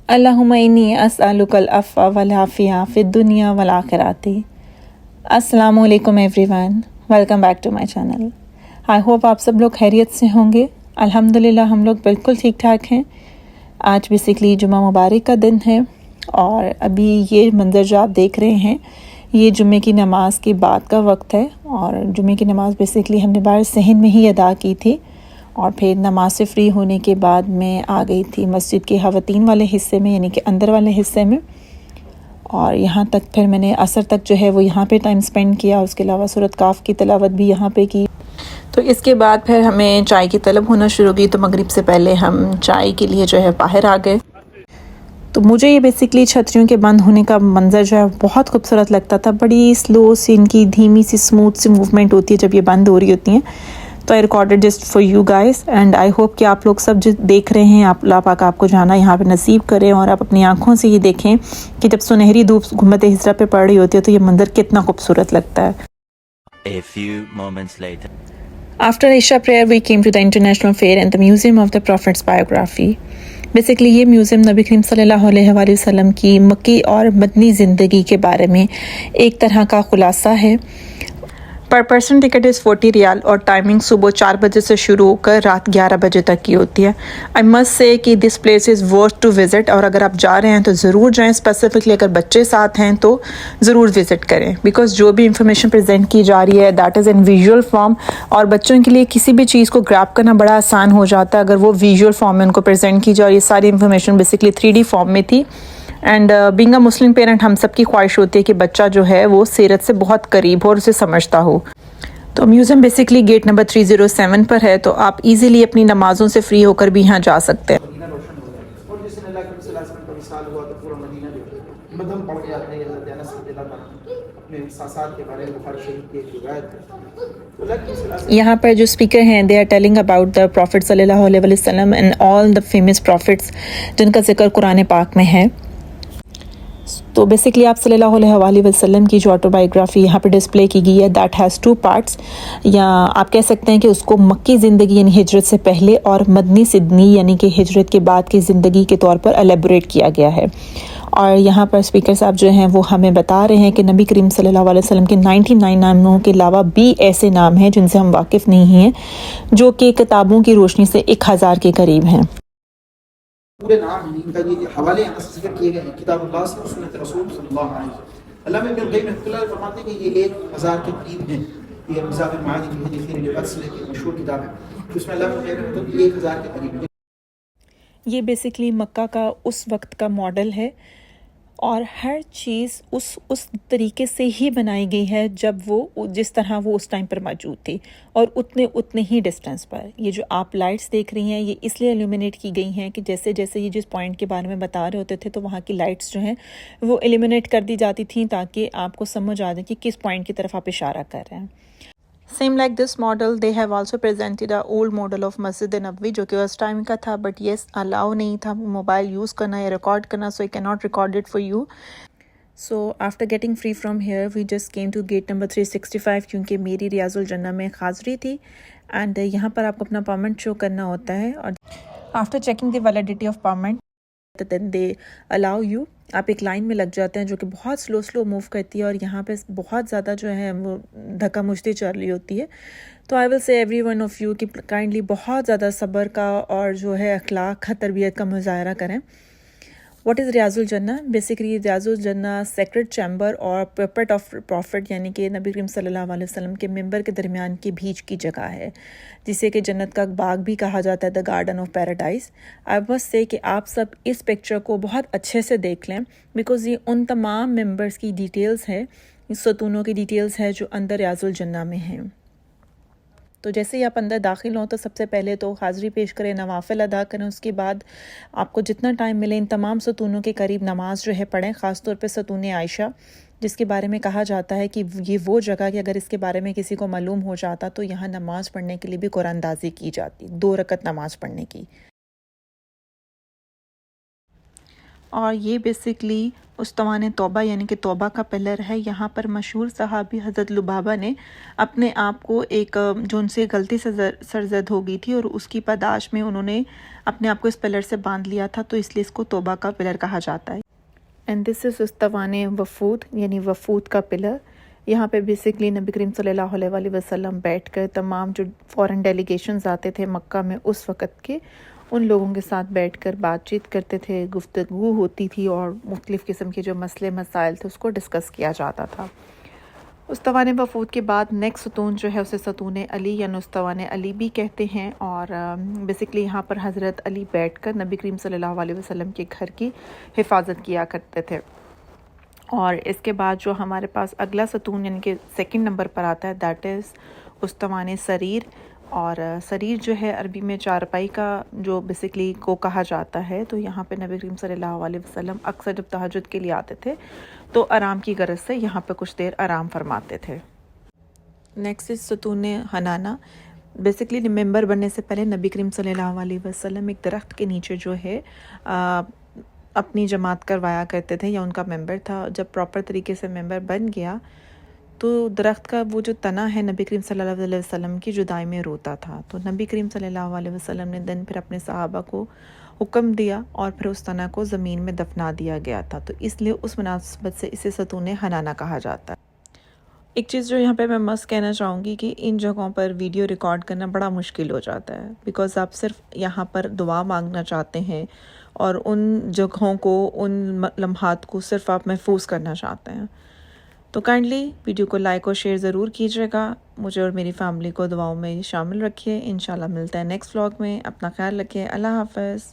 अल्लाहुम्मा इन्नी अस्अलुकल अफ़्फ़ा वल आफ़िया फ़िद दुनिया वल आखिरती। अस्सलामु अलैकुम everyone, welcome back to my channel. I hope आप सब लोग खैरियत से होंगे। अल्हम्दुलिल्लाह हम लोग बिल्कुल ठीक ठाक हैं। आज बेसिकली जुमा मुबारक का दिन है और अभी ये मंज़र जो आप देख रहे हैं ये जुमे की नमाज़ के बाद का वक्त है और जुमे की नमाज़ बेसिकली हमने बाहर सहन में ही अदा की थी और फिर नमाज से फ़्री होने के बाद मैं आ गई थी मस्जिद के ख़वातीन वाले हिस्से में, यानी कि अंदर वाले हिस्से में। और यहाँ तक फिर मैंने असर तक जो है वो यहाँ पे टाइम स्पेंड किया। उसके अलावा सूरत काफ़ की तिलावत भी यहाँ पे की। तो इसके बाद फिर हमें चाय की तलब होना शुरू की, तो मगरिब से पहले हम चाय के लिए जो है बाहर आ गए। तो मुझे ये बेसिकली छतरियों के बंद होने का मंज़र जो है बहुत खूबसूरत लगता था। बड़ी स्लो सी इनकी धीमी सी स्मूथ सी मूवमेंट होती है जब ये बंद हो रही होती हैं। तो I recorded just for you guys and I hope कि आप लोग सब जो देख रहे हैं, आप अल्लाह पाक आपको जाना यहाँ पे नसीब करें और आप अपनी आँखों से ये देखें कि जब सुनहरी धूप गुम्बद हिजरा पे पड़ रही होती है तो ये मंज़र कितना खूबसूरत लगता है। A few moments later. After Isha prayer we came to the International Fair and the Museum of the Prophet's Biography. Basically ये म्यूज़ियम नबी करीम सल्लल्लाहु अलैहि वसल्लम की मक्की और मदनी ज़िंदगी के बारे में एक तरह का खुलासा है। पर पर्सन टिकट इज़ 40 रियाल और टाइमिंग सुबह 4 बजे से शुरू होकर रात 11 बजे तक की होती है। आई मस्ट से कि this place is worth to visit और अगर आप जा रहे हैं तो ज़रूर जाएं। स्पेसिफिकली अगर बच्चे साथ हैं तो ज़रूर विज़िट करें, बिकॉज़ जो भी इंफॉर्मेशन प्रेजेंट की जा रही है that is in visual form और बच्चों के लिए किसी भी चीज़ को ग्रैब करना बड़ा आसान हो जाता है अगर वो विजुअल फॉर्म में उनको प्रेजेंट की जाए। और ये सारी इंफॉर्मेशन बेसिकली 3D फॉर्म में थी। And being a Muslim parent हम सब की ख्वाहिश होती है कि बच्चा जो है वो सीरत से बहुत करीब हो और उसे समझता हो। तो म्यूज़ियम बेसिकली गेट नंबर 307 पर है, तो आप इजीली अपनी नमाज़ों से फ्री होकर भी यहाँ जा सकते हैं। यहाँ पर जो स्पीकर हैं they are telling about the prophet सल्लल्लाहु अलैहि वसल्लम and all the famous prophets जिनका जिक्र कुरान पाक में है। तो बेसिकली आप सल्लल्लाहु अलैहि वसल्लम की जो ऑटोबायोग्राफ़ी यहाँ पे डिस्प्ले की गई है दैट हैज़ 2 पार्ट्स, या आप कह सकते हैं कि उसको मक्की ज़िंदगी यानी हिजरत से पहले और मदनी सिडनी यानी कि हिजरत के बाद की ज़िंदगी के तौर पर एलेबोरेट किया गया है। और यहाँ पर स्पीकर साहब जो हैं वो हमें बता रहे हैं कि नबी करीम सल्लल्लाहु अलैहि वसल्लम के 99 नामों के अलावा भी ऐसे नाम हैं जिनसे हम वाकिफ़ नहीं हैं, जो कि किताबों की रोशनी से 1000 के करीब हैं। पूरे नाम हैं इनका, ये हवाले यहाँ से जिक्र किए गए हैं किताबुल्लाह से और सुन्नत रसूल सल्लल्लाहु अलैहि वसल्लम। अल्लामा इब्न क़य्यिम रहमतुल्लाह अलैह फरमाते हैं कि ये 1000 के करीब हैं। ये मिज़ाब अल-माआद की हदीस की मशहूर किताब है, जिसमें अल्लामा इब्न क़य्यिम रहमतुल्लाह अलैह 1000 के करीब है। ये बेसिकली मक्का का उस वक्त का मॉडल है और हर चीज़ उस तरीके से ही बनाई गई है जब वो जिस तरह वो उस टाइम पर मौजूद थी और उतने ही डिस्टेंस पर। ये जो आप लाइट्स देख रही हैं ये इसलिए इल्यूमिनेट की गई हैं कि जैसे जैसे ये जिस पॉइंट के बारे में बता रहे होते थे तो वहाँ की लाइट्स जो हैं वो इल्यूमिनेट कर दी जाती थी ताकि आपको समझ आ जाए कि किस पॉइंट की तरफ आप इशारा कर रहे हैं। Same like this model they have also presented a old model of मस्जिद नबवी जो कि उस टाइम का था, बट येस अलाउ नहीं था मोबाइल यूज़ करना या रिकॉर्ड करना, so I can not record it for you. So after getting free from here we just came to get number 365 क्योंकि मेरी रियाजुल जन्ना में हाज़री थी एंड यहाँ पर आपको अपना परमिट शो करना होता है और after checking the validity of permit then they allow you. आप एक लाइन में लग जाते हैं जो कि बहुत स्लो मूव करती है और यहाँ पे बहुत ज़्यादा जो है वो धक्का मुश्ती चल रही होती है। तो I will say every one of you कि काइंडली बहुत ज़्यादा सब्र का और जो है अखलाक का तरबियत का मुजाहरा करें। व्हाट इज़ रियाजुल जन्ना? बेसिकली रियाजुल जन्ना सेक्रेट चैम्बर और पर्पट ऑफ प्रॉफिट यानी कि नबी करीम सल्लल्लाहु अलैहि वसल्लम के मिंबर के दरमियान के बीच की जगह है, जिसे कि जन्नत का बाग भी कहा जाता है, the garden of paradise. I must say कि आप सब इस पिक्चर को बहुत अच्छे से देख लें बिकॉज़ ये उन तमाम मेंबर्स की डिटेल्स है, सतूनों की डिटेल्स है जो अंदर रियाजुल जन्ना में हैं। तो जैसे ही आप अंदर दाखिल हों तो सबसे पहले तो हाज़री पेश करें, नवाफ़िल अदा करें, उसके बाद आपको जितना टाइम मिले इन तमाम सतूनों के करीब नमाज जो है पढ़ें, ख़ास तौर पे सतून आयशा जिसके बारे में कहा जाता है कि ये वो जगह कि अगर इसके बारे में किसी को मालूम हो जाता तो यहाँ नमाज़ पढ़ने के लिए भी कुरानंदाज़ी की जाती, 2 रकत नमाज़ पढ़ने की। और ये बेसिकली उस्तवान तौबा यानी कि तौबा का पिलर है। यहाँ पर मशहूर सहाबी हज़रत लुबाबा ने अपने आप को एक जो उनसे गलती से सरजद हो गई थी और उसकी पादाश में उन्होंने अपने आप को इस पिलर से बांध लिया था, तो इसलिए इसको तौबा का पिलर कहा जाता है। एंड दिस इज़ उस्तवान वफूद यानी वफूद का पिलर। यहाँ पे बेसिकली नबी करीम सल्लल्लाहु अलैहि वसल्लम बैठकर तमाम जो फ़ॉरेन डेलीगेशंस आते थे मक्का में उस वक़्त के, उन लोगों के साथ बैठकर बातचीत करते थे, गुफ्तगू होती थी और मुख्तलिफ़ किस्म के जो मसले मसाइल थे उसको डिस्कस किया जाता था। उस्तवान वफूद के बाद नेक्स्ट सतून जो है उसे सतून अली या उस्तवान अली भी कहते हैं। और बेसिकली यहाँ पर हज़रत अली बैठकर नबी करीम सल्लल्लाहु अलैहि वसल्लम के घर की हिफाजत किया करते थे। और इसके बाद जो हमारे पास अगला सतून यानी कि सेकंड नंबर पर आता है, दैट इज़ उस्तवान सरीर। और सरीर जो है अरबी में चारपाई का जो बेसिकली को कहा जाता है। तो यहाँ पे नबी करीम सल्लल्लाहु अलैहि वसल्लम अक्सर जब तहज्जुद के लिए आते थे तो आराम की गरज से यहाँ पे कुछ देर आराम फरमाते थे। नेक्स्ट इज सतून हनाना। बेसिकली मेंबर बनने से पहले नबी करीम सल्लल्लाहु अलैहि वसल्लम एक दरख्त के नीचे जो है अपनी जमात करवाया करते थे या उनका मेंबर था। जब प्रॉपर तरीके से मेंबर बन गया तो दरख्त का वो जो तना है नबी करीम सल्लल्लाहु अलैहि वसल्लम की जुदाई में रोता था। तो नबी करीम सल्लल्लाहु अलैहि वसल्लम ने दिन फिर अपने सहाबा को हुक्म दिया और फिर उस तना को ज़मीन में दफना दिया गया था। तो इसलिए उस मुनासबत से इसे सतून हनाना कहा जाता है। एक चीज़ जो यहाँ पे मैं मस्त कहना चाहूँगी कि इन जगहों पर वीडियो रिकॉर्ड करना बड़ा मुश्किल हो जाता है, बिकॉज़ आप सिर्फ यहाँ पर दुआ मांगना चाहते हैं और उन जगहों को, उन लम्हात को सिर्फ आप महफूज करना चाहते हैं। तो काइंडली वीडियो को लाइक और शेयर ज़रूर कीजिएगा। मुझे और मेरी फैमिली को दुआओं में शामिल रखिए। इंशाल्लाह मिलता है नेक्स्ट व्लॉग में। अपना ख्याल रखिए। अल्लाह हाफ़िज़।